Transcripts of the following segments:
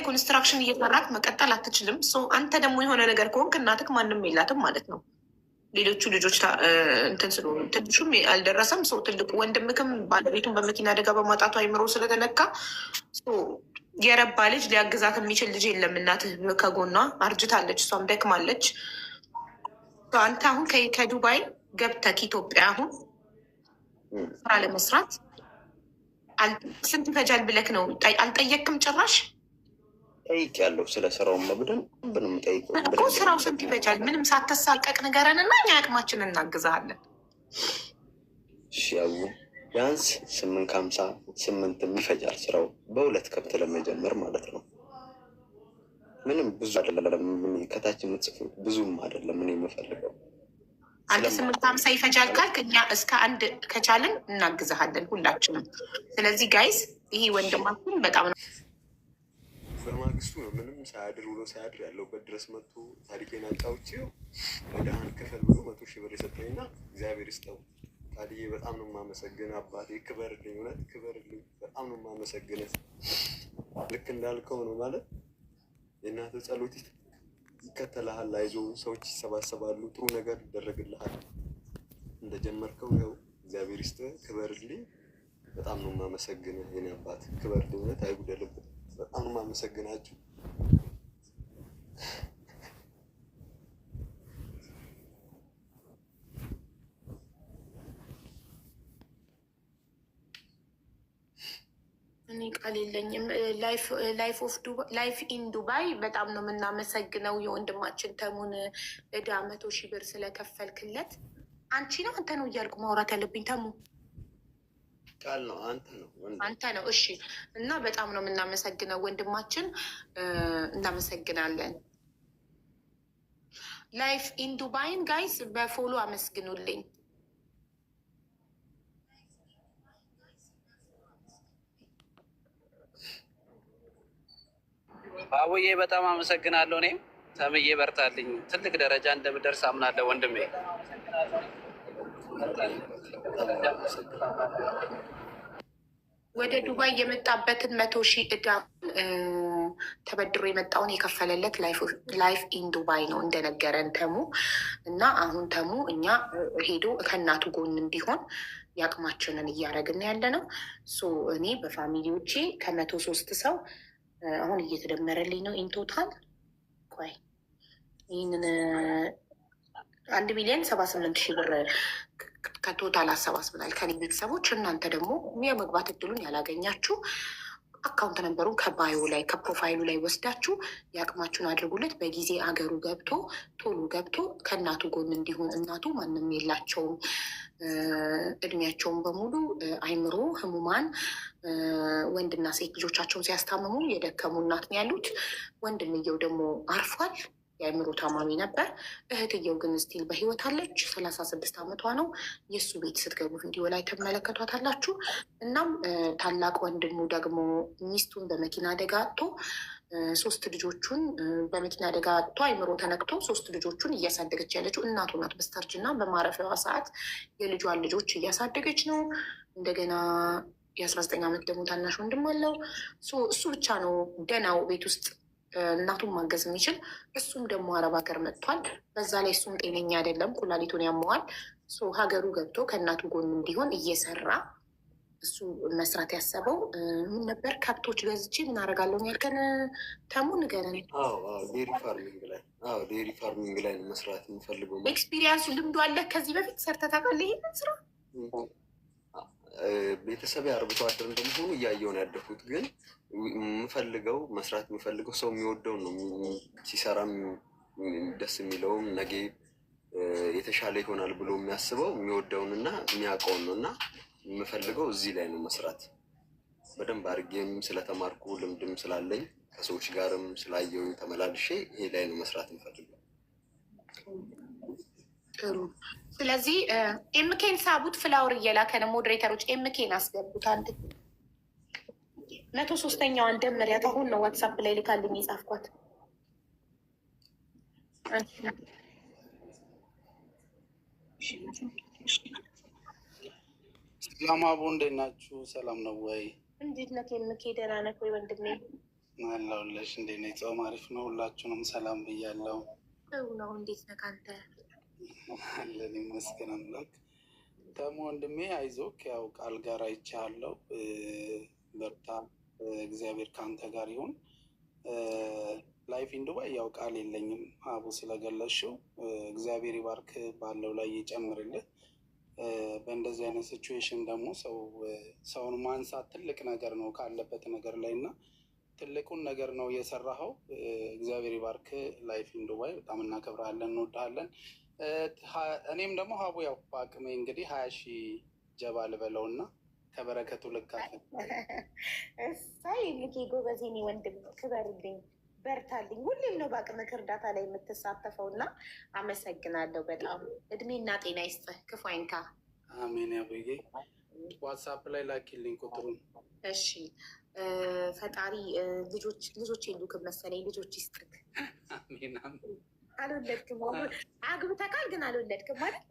ላይ ኮንስትራክሽን እየሰራክ መቀጠል አትችልም። አንተ ደግሞ የሆነ ነገር ከሆንክ እናትክ ማንም የላትም ማለት ነው። ሌሎቹ ልጆች እንትን ስለሆኑ ትንሹም አልደረሰም። ሰው ትልቁ ወንድምክም ባለቤቱን በመኪና አደጋ በማጣቱ አይምሮ ስለተነካ የረባ ልጅ ሊያግዛት የሚችል ልጅ የለም። እናትህ ከጎኗ አርጅታለች፣ እሷም ደክማለች። አንተ አሁን ከዱባይ ገብተክ ኢትዮጵያ አሁን ስራ ለመስራት ስንት ይፈጃል ብለክ ነው? አልጠየቅክም ጭራሽ? ጠይቄያለሁ። ስለ ስራው መብደን ብንም ጠይቀው እኮ ስራው ስንት ይፈጃል? ምንም ሳተሳቀቅ ንገረን እና እኛ አቅማችን እናግዛለን። እሺ ያው ቢያንስ 8:50 ይፈጃል ስራው በሁለት ከብት ለመጀመር ማለት ነው። ምንም ብዙ አይደለም። ከታች የምትጽፉት ብዙም አይደለም። ምን የምፈልገው አንተ 8:50 ይፈጃል ካልክ እኛ እስከ 1 ከቻልን እናግዛሃለን ሁላችንም። ስለዚህ ጋይዝ ይሄ ወንድማችን በጣም ነው። በማግስቱ ነው ምንም ሳያድር ውሎ ሳያድር ያለውበት ድረስ መጥቶ ታሪኬን አጫውቼው ወደሃን ክፈል ብሎ 100,000 ብር የሰጠኝና እግዚአብሔር ይስጠው። ታዲዬ በጣም ነው የማመሰግን። አባቴ ክበርልኝ፣ እውነት ክበርልኝ። በጣም ነው የማመሰግን። ልክ እንዳልከው ነው ማለት የእናትህ ጸሎት ይከተልሃል። አይዞህ፣ ሰዎች ይሰባሰባሉ፣ ጥሩ ነገር ይደረግልሃል። እንደጀመርከው ያው እግዚአብሔር ይስጥህ፣ ክበርልኝ። በጣም ነው የማመሰግን የኔ አባት፣ ክበርልኝ። እውነት አይጉደልብህ። በጣም ነው የማመሰግናችሁ። እኔ ቃል የለኝም። ላይፍ ኢን ዱባይ በጣም ነው የምናመሰግነው የወንድማችን ተሙን ዕዳ 100,000 ብር ስለከፈልክለት። አንቺ ነው አንተ ነው እያልኩ ማውራት ያለብኝ ተሙ ቃል ነው አንተ ነው። እሺ። እና በጣም ነው የምናመሰግነው ወንድማችን፣ እናመሰግናለን። ላይፍ ኢን ዱባይን ጋይስ በፎሎ አመስግኑልኝ። አቡዬ በጣም አመሰግናለሁ። እኔም ተምዬ በርታልኝ፣ ትልቅ ደረጃ እንደምደርስ አምናለሁ ወንድሜ። ወደ ዱባይ የመጣበትን 100,000 ዕዳ ተበድሮ የመጣውን የከፈለለት ላይፍ ኢን ዱባይ ነው እንደነገረን ተሙ። እና አሁን ተሙ እኛ ሄዶ ከእናቱ ጎን እንዲሆን የአቅማችንን እያደረግን ያለ ነው። እኔ በፋሚሊዎቼ ከ103 ሰው አሁን እየተደመረልኝ ነው። ኢንቶታል ቆይ ይህንን 1,078,000 ብር ከቶታል አሰባስበናል ከኔ ቤተሰቦች። እናንተ ደግሞ የመግባት እድሉን ያላገኛችሁ አካውንት ነበሩን ከባዮ ላይ ከፕሮፋይሉ ላይ ወስዳችሁ የአቅማችሁን አድርጉለት። በጊዜ አገሩ ገብቶ ቶሎ ገብቶ ከእናቱ ጎን እንዲሆን። እናቱ ማንም የላቸውም። እድሜያቸውን በሙሉ አይምሮ ህሙማን ወንድና ሴት ልጆቻቸውን ሲያስታምሙ የደከሙ እናት ነው ያሉት። ወንድምየው ደግሞ አርፏል። የአእምሮ ታማሚ ነበር። እህትየው ግን ስቲል በህይወት አለች። 36 ዓመቷ ነው። የእሱ ቤት ስትገቡ ቪዲዮ ላይ ተመለከቷታላችሁ። እናም ታላቅ ወንድሙ ደግሞ ሚስቱን በመኪና አደጋ አጥቶ 3 ልጆቹን በመኪና አደጋ አጥቶ አይምሮ ተነክቶ 3 ልጆቹን እያሳደገች ያለችው እናቱ ናት። በስተርጅና በማረፊያዋ ሰዓት የልጇን ልጆች እያሳደገች ነው። እንደገና የ19 ዓመት ደግሞ ታናሽ ወንድም አለው። እሱ ብቻ ነው ደህናው ቤት ውስጥ እናቱን ማገዝ የሚችል። እሱም ደግሞ አረብ ሀገር መጥቷል። በዛ ላይ እሱም ጤነኛ አይደለም፣ ኩላሊቱን ያመዋል። ሀገሩ ገብቶ ከእናቱ ጎን እንዲሆን እየሰራ እሱ መስራት ያሰበው ምን ነበር? ከብቶች ገዝቼ ምን አደርጋለሁ ያልከን ተሙ ንገረን። ዴሪ ፋርሚንግ ላይ ነው መስራት የምፈልገው። ኤክስፒሪያንሱ ልምዱ አለ? ከዚህ በፊት ሰርተህ ታውቃለህ ይሄንን ስራ? ቤተሰብ አርብቶ አደር እንደመሆኑ እያየሁ ነው ያደኩት። ግን መስራት የምፈልገው ሰው የሚወደው ነው። ሲሰራም ደስ የሚለውም ነገ የተሻለ ይሆናል ብሎ የሚያስበው የሚወደውን እና የሚያውቀውን ነው። እና የምፈልገው እዚህ ላይ ነው መስራት። በደንብ አድርጌም ስለተማርኩ ልምድም ስላለኝ ከሰዎች ጋርም ስላየው ተመላልሼ ይሄ ላይ ነው መስራት የምፈልገው። ጥሩ። ስለዚህ ኤምኬን ሳቡት ፍላወር እየላከ ነው። ሞዴሬተሮች ኤምኬን አስገቡት። 103ኛዋን ደምሪያት። አሁን ነው ዋትሳፕ ላይ ልካልኝ የጻፍኳት። ሰላም አቡ፣ እንዴት ናችሁ? ሰላም ነው ወይ? እንዴት ነህ ኤምኬ? ደህና ነህ ወይ ወንድሜ? አለሁልሽ። እንዴት ነኝ? ጾም አሪፍ ነው። ሁላችሁንም ሰላም ብያለሁ። ነው እንዴት ነህ አንተ? አለን ይመስገን አምላክ። ተሞ ወንድሜ አይዞክ፣ ያው ቃል ጋር አይቻለሁ። በርታ፣ እግዚአብሔር ከአንተ ጋር ይሁን። ላይፍ ኢን ዱባይ ያው ቃል የለኝም አቡ ስለገለሽው፣ እግዚአብሔር ይባርክ፣ ባለው ላይ ይጨምርልህ። በእንደዚህ አይነት ሲቹዌሽን ደግሞ ሰውን ማንሳት ትልቅ ነገር ነው ካለበት ነገር ላይ እና ትልቁን ነገር ነው የሰራኸው። እግዚአብሔር ይባርክ። ላይፍ ኢን ዱባይ በጣም እናከብራለን፣ እንወዳለን። እኔም ደግሞ ሀቡ ያው በአቅሜ እንግዲህ 20,000 ጀባ ልበለው እና ከበረከቱ ልካፈል። እሳይ ልኬ ጎበዜ፣ እኔ ወንድም ክበርልኝ፣ በርታልኝ። ሁሌም ነው በአቅምህ እርዳታ ላይ የምትሳተፈው እና አመሰግናለሁ በጣም። እድሜና ጤና ይስጥህ፣ ክፉ አይንካ። አሜን። ያቡዬ ዋትሳፕ ላይ ላኪልኝ ቁጥሩን። እሺ ፈጣሪ ልጆች የሉክም መሰለኝ፣ ልጆች ይስጥክ። አሜን አሜን። አልወለድክም? አግብተካል ግን አልወለድክም ማለት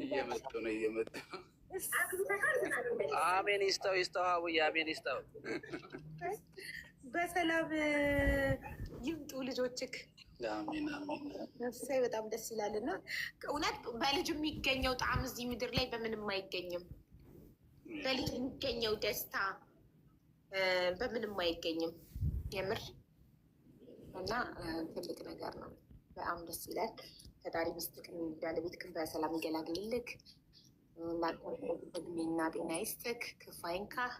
እየመጡ ነው እየመጡ። አሜን ይስጠው ይስጠው፣ አቡዬ አሜን ይስጠው። በሰላም ይምጡ ልጆችክ። አሜን አሜን። ነፍሳይ በጣም ደስ ይላል እና እውነት በልጅ የሚገኘው ጣዕም እዚህ ምድር ላይ በምንም አይገኝም። በልጅ የሚገኘው ደስታ በምንም አይገኝም የምር እና ትልቅ ነገር ነው። በጣም ደስ ይላል። ፈጣሪ ሚስትክን ባለቤትክን በሰላም ይገላግልልክ። እድሜና ጤና ይስጥክ፣ ክፉ አይንካህ።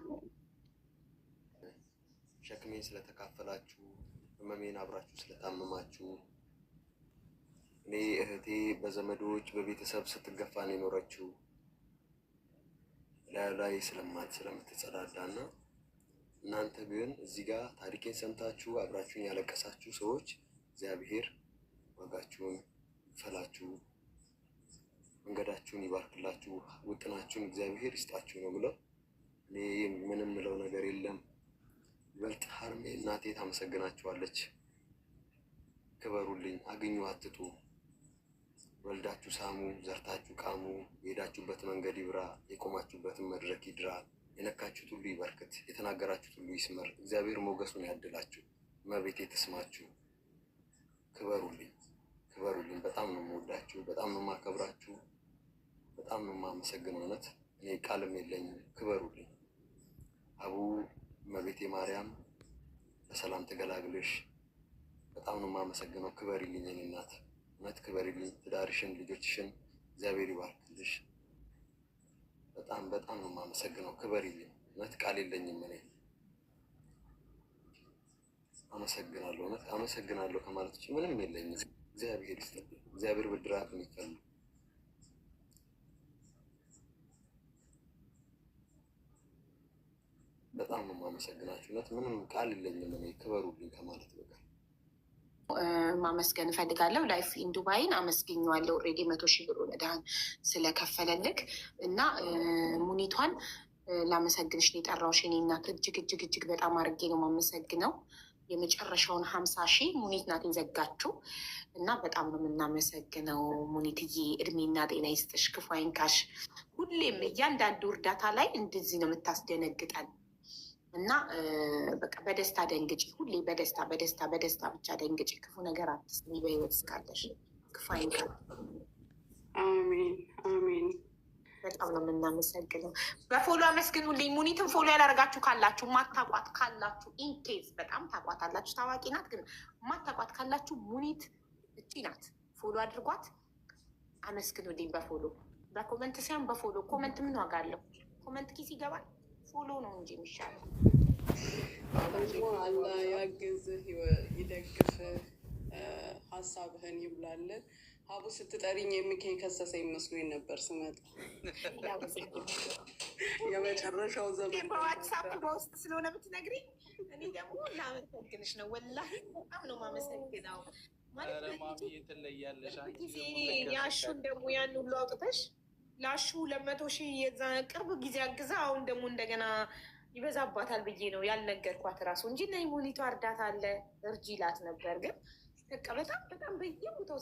ሸክሜን ስለተካፈላችሁ፣ ህመሜን አብራችሁ ስለታመማችሁ፣ እኔ እህቴ በዘመዶች በቤተሰብ ስትገፋ ነው የኖረችው ላይ ስለምትጸዳዳ እና እናንተ ግን እዚህ ጋር ታሪኬን ሰምታችሁ አብራችሁን ያለቀሳችሁ ሰዎች እግዚአብሔር ዋጋችሁን ይክፈላችሁ፣ መንገዳችሁን ይባርክላችሁ፣ ውጥናችሁን እግዚአብሔር ይስጣችሁ ነው ብለው እኔ ምንም ምለው ነገር የለም። ይበልጥ ሀርሜ እናቴ ታመሰግናችኋለች። ክበሩልኝ፣ አግኙ አትጡ፣ ወልዳችሁ ሳሙ፣ ዘርታችሁ ቃሙ፣ የሄዳችሁበት መንገድ ይብራ፣ የቆማችሁበትን መድረክ ይድራ፣ የነካችሁት ሁሉ ይበርክት፣ የተናገራችሁት ሁሉ ይስመር፣ እግዚአብሔር ሞገሱን ያድላችሁ፣ እመቤቴ ትስማችሁ። ክበሩልኝ፣ ክበሩልኝ። በጣም ነው የምወዳችሁ፣ በጣም ነው የማከብራችሁ፣ በጣም ነው የማመሰግነው። እውነት እኔ ቃልም የለኝም። ክበሩልኝ። አቡ እመቤቴ ማርያም በሰላም ተገላግልሽ። በጣም ነው የማመሰግነው። ክበሪልኝ የኔ እናት፣ እውነት ክበሪልኝ። ትዳርሽን፣ ልጆችሽን እግዚአብሔር ይባርክልሽ። በጣም በጣም ነው የማመሰግነው። ክበሪልኝ። እውነት ቃል የለኝም። እኔ አመሰግናለሁ፣ እውነት አመሰግናለሁ ከማለት ውጭ ምንም የለኝም። እግዚአብሔር ይስጥልኝ። እግዚአብሔር ብድራቱን ይክፈል። በጣም ነው የማመሰግናችሁ። እውነት ምንም ቃል የለኝም። እኔ ክበሩልኝ ከማለት በቃ ማመስገን እፈልጋለሁ። ላይፍ ኢን ዱባይን አመስግኘዋለሁ። ኦልሬዲ 100,000 ብር ነዳህን ስለከፈለልክ እና ሙኒቷን ላመሰግንሽ ነው የጠራሁሽ። እኔ እናት እጅግ በጣም አድርጌ ነው የማመሰግነው። የመጨረሻውን 50,000 ሙኒት ናት የዘጋችው እና በጣም ነው የምናመሰግነው። ሙኒትዬ እድሜና ጤና ይስጥሽ፣ ክፉ አይንካሽ። ሁሌም እያንዳንዱ እርዳታ ላይ እንደዚህ ነው የምታስደነግጠን እና በቃ በደስታ ደንግጪ፣ ሁሌ በደስታ በደስታ በደስታ ብቻ ደንግጪ። ክፉ ነገር አትስሚ በህይወት እስካለሽ። ክፉ አይንካሽ። አሜን አሜን። በጣም ነው የምናመሰግነው። በፎሎ አመስግኑልኝ። ሙኒትን ፎሎ ያላደረጋችሁ ካላችሁ፣ ማታቋት ካላችሁ፣ ኢንኬዝ በጣም ታቋታላችሁ፣ ታዋቂ ናት። ግን ማታቋት ካላችሁ ሙኒት እቺ ናት፣ ፎሎ አድርጓት፣ አመስግኑልኝ። በፎሎ በኮመንት ሳይሆን በፎሎ። ኮመንት ምን ዋጋ አለው? ኮመንት ኪስ ይገባል። ፎሎ ነው እንጂ የሚሻለው። ደግሞ አላህ ያግዝህ፣ ይደግፍህ፣ ሀሳብህን ይብላልን። ሀቡ ስትጠሪኝ የሚከኝ ከሰሰ ይመስሉኝ ነበር ስመጣ። የመጨረሻው ዘመን በዋትሳፕ በውስጥ ስለሆነ ብትነግሪኝ እኔ ደግሞ ላመሰግንሽ ነው። ወላሂ በጣም ነው የማመሰግነው። ጊዜ ያሹን ደግሞ ያን ሁሉ አውጥተሽ ላሹ 200,000 የዛ ቅርብ ጊዜ አግዛ፣ አሁን ደግሞ እንደገና ይበዛባታል ብዬ ነው ያልነገርኳት እራሱ እንጂ እና ሙኒቷ እርዳታ አለ እርጂ ይላት ነበር። ግን በቃ በጣም በየቦታው